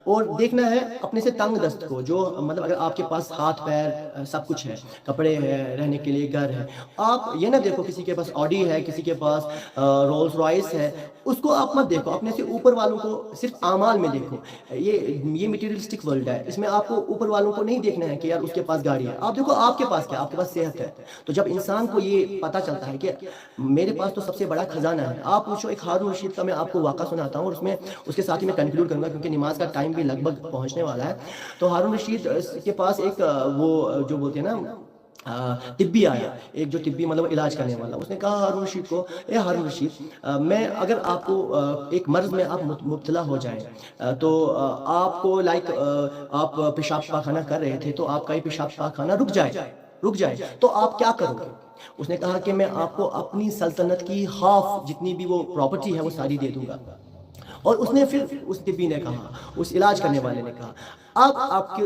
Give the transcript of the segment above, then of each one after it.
اور دیکھنا ہے اپنے سے تنگ دست کو، جو مطلب اگر آپ کے پاس ہاتھ پیر سب کچھ ہے، کپڑے ہیں، رہنے کے لیے گھر ہے، آپ یہ نہ دیکھو کسی کے پاس آڈی ہے، کسی کے پاس رولز رائس ہے، اس کو آپ مت دیکھو، اپنے سے اوپر والوں کو صرف اعمال میں دیکھو۔ یہ مٹیریلسٹک ورلڈ ہے، اس میں آپ کو اوپر والوں کو نہیں دیکھنا ہے کہ یار اس کے پاس گاڑی ہے، آپ دیکھو آپ کے پاس کیا، آپ کے پاس صحت ہے۔ تو جب انسان کو یہ پتہ چلتا ہے کہ میرے پاس تو سب سے بڑا خزانہ ہے، آپ پوچھو ایک ہارون رشید کا میں آپ کو واقعہ سناتا ہوں، اور اس کے ساتھ ہی میں کنکلوڈ کروں گا کیونکہ نماز کا ٹائم بھی لگ بھگ پہنچنے والا ہے۔ تو ہارون رشید کے پاس ایک وہ جو بولتے ہیں نا طبی آیا، ایک جو طبی مطلب علاج کرنے والا، اس نے کہا ہارون رشید کو، اے ہارون رشید، میں اگر آپ کو ایک مرض میں آپ مبتلا ہو جائیں تو آپ کو لائک آپ پیشاب پاخانہ کر رہے تھے تو آپ کا یہ پیشاب پاخانہ رک جائے تو آپ کیا کرو گے؟ اس نے کہا کہ میں آپ کو اپنی سلطنت کی ہاف جتنی بھی وہ پراپرٹی ہے وہ ساری دے دوں گا۔ اور اس نے پھر اس طبی نے کہا، اس علاج کرنے والے نے کہا، اب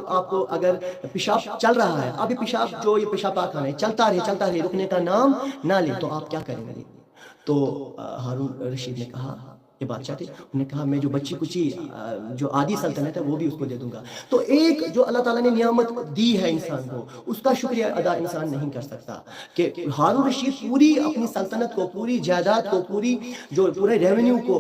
آپ کو اگر پیشاب چل رہا ہے، اب یہ پیشاب جو یہ پیشاب پاخانہ ہے چلتا رہے، رکنے کا نام نہ لے، تو آپ کیا کریں گے؟ تو ہارون رشید نے کہا، یہ بادشاہ تھے، انہوں نے کہا میں جو بچی کچی جو آدھی سلطنت ہے وہ بھی اس کو دے دوں گا۔ تو ایک جو اللہ تعالیٰ نے نعمت دی ہے انسان کو، اس کا شکریہ ادا انسان نہیں کر سکتا کہ ہارون رشید پوری اپنی سلطنت کو، پوری جائیداد کو، پورے ریونیو کو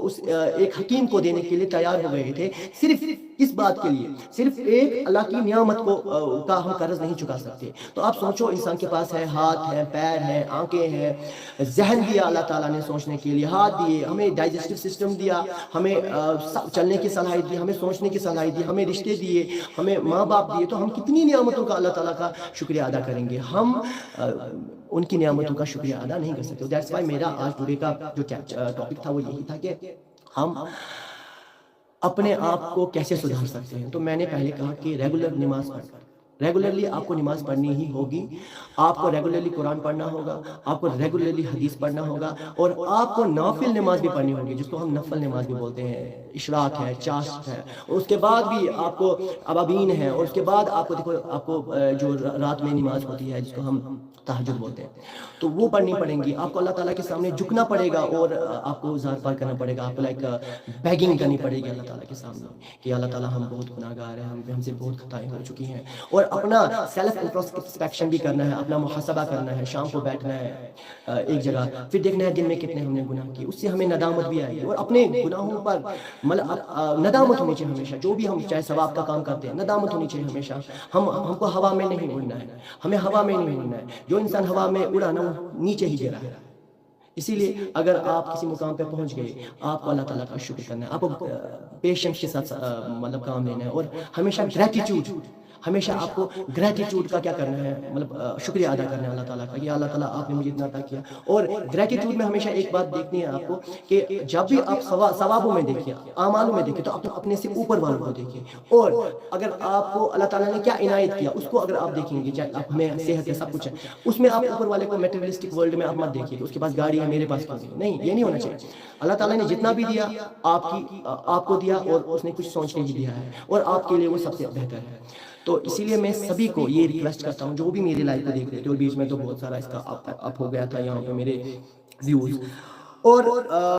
اس ایک حکیم کو دینے کے لیے تیار ہو گئے تھے، صرف اس بات کے لیے، صرف ایک اللہ کی نعمت کا ہم قرض نہیں چکا سکتے۔ تو آپ سوچو، انسان کے پاس ہے، ہاتھ ہے، پیر ہے، آنکھیں ہیں، ذہن دیا اللہ تعالیٰ نے سوچنے کے لیے، ہاتھ دیے، ہمیں ڈائجسٹو سسٹم دیا، ہمیں چلنے کی صلاحیت دی، ہمیں سوچنے کی صلاحیت دی، ہمیں رشتے دیے، ہمیں ماں باپ دیے، تو ہم کتنی نعمتوں کا اللہ تعالیٰ کا شکریہ ادا کریں گے؟ ہم ان کی نعمتوں کا شکریہ ادا نہیں کر سکتے۔ دیٹس وائی میرا آج ٹوڈے کا جو ٹاپک تھا وہ یہی تھا کہ ہم اپنے آپ کو کیسے سدھار سکتے ہیں۔ تو میں نے پہلے کہا کہ ریگولر نماز پڑھنا، ریگولرلی آپ کو نماز پڑھنی ہی ہوگی، آپ کو ریگولرلی قرآن پڑھنا ہوگا، آپ کو ریگولرلی حدیث پڑھنا ہوگا، اور آپ کو نافل نماز بھی پڑھنی ہوگی، جس کو ہم نفل نماز بھی بولتے ہیں، اشراق ہے، چاشت ہے، اور اس کے بعد بھی آپ کو ابابین ہے، اور اس کے بعد آپ کو دیکھو آپ کو جو رات میں نماز ہوتی ہے جس کو ہم تہجد بولتے ہیں، تو وہ پڑھنی پڑیں گی۔ آپ کو اللہ تعالیٰ کے سامنے جھکنا پڑے گا، اور آپ کو زار پار کرنا پڑے گا، آپ کو لائک بیگنگ کرنی پڑے گی اللہ تعالیٰ کے سامنے کہ اللہ تعالیٰ ہم بہت گناہ گار ہیں، ہم سے بہت خطائیں ہو چکی ہیں، اور اپنا سیلف انٹروسپیکشن بھی کرنا ہے، اپنا محاسبہ کرنا ہے، شام کو بیٹھنا ہے ایک جگہ، پھر دیکھنا ہے دن میں کتنے ہم نے گناہ کیے، اس سے ہمیں ندامت بھی آئے گی، اور اپنے گناہوں پر مطلب ندامت ہونی چاہیے ہمیشہ، جو بھی ہم چاہے ثواب کا کام کرتے ہیں ندامت ہونی چاہیے ہمیشہ۔ ہم کو ہوا میں نہیں اڑنا ہے، ہمیں ہوا میں نہیں اڑنا ہے، جو انسان ہوا میں اڑا نا وہ نیچے ہی گرا ہے۔ اسی لیے اگر آپ کسی مقام پہ پہنچ گئے، آپ کو اللہ تعالیٰ کا شکر کرنا ہے، آپ کو پیشنس کے ساتھ مطلب کام لینا ہے، اور ہمیشہ گریٹیٹیوڈ، ہمیشہ آپ کو گریٹیٹیوڈ کا کیا کرنا ہے، مطلب شکریہ ادا کرنا ہے اللہ تعالیٰ کا کہ اللہ تعالیٰ آپ نے مجھے اتنا عطا کیا۔ اور گریٹیٹیوڈ میں ہمیشہ ایک بات دیکھنی ہے آپ کو کہ جب بھی آپ ثوابوں میں دیکھیں، اعمالوں میں دیکھیں، تو آپ اپنے سے اوپر والوں کو دیکھیں، اور اگر آپ کو اللہ تعالیٰ نے کیا عنایت کیا اس کو اگر آپ دیکھیں گے، چاہے آپ ہمیں صحت ہے، سب کچھ ہے، اس میں آپ اوپر والے کو میٹیریلسٹک ورلڈ میں آپ مت دیکھیے کہ اس کے پاس گاڑی ہے میرے پاس کیوں نہیں، یہ نہیں ہونا چاہیے۔ اللہ تعالیٰ نے جتنا بھی دیا آپ کو دیا، اور اس نے کچھ سوچنے بھی دیا ہے، اور آپ کے لیے وہ سب سے بہتر ہے۔ تو اسی لیے میں سبھی کو یہ ریکویسٹ کرتا ہوں جو بھی میری لائف کو دیکھ رہے تھے، اور بیچ میں تو بہت سارا اس کا اپ ہو گیا تھا یہاں پہ میرے ویوز، اور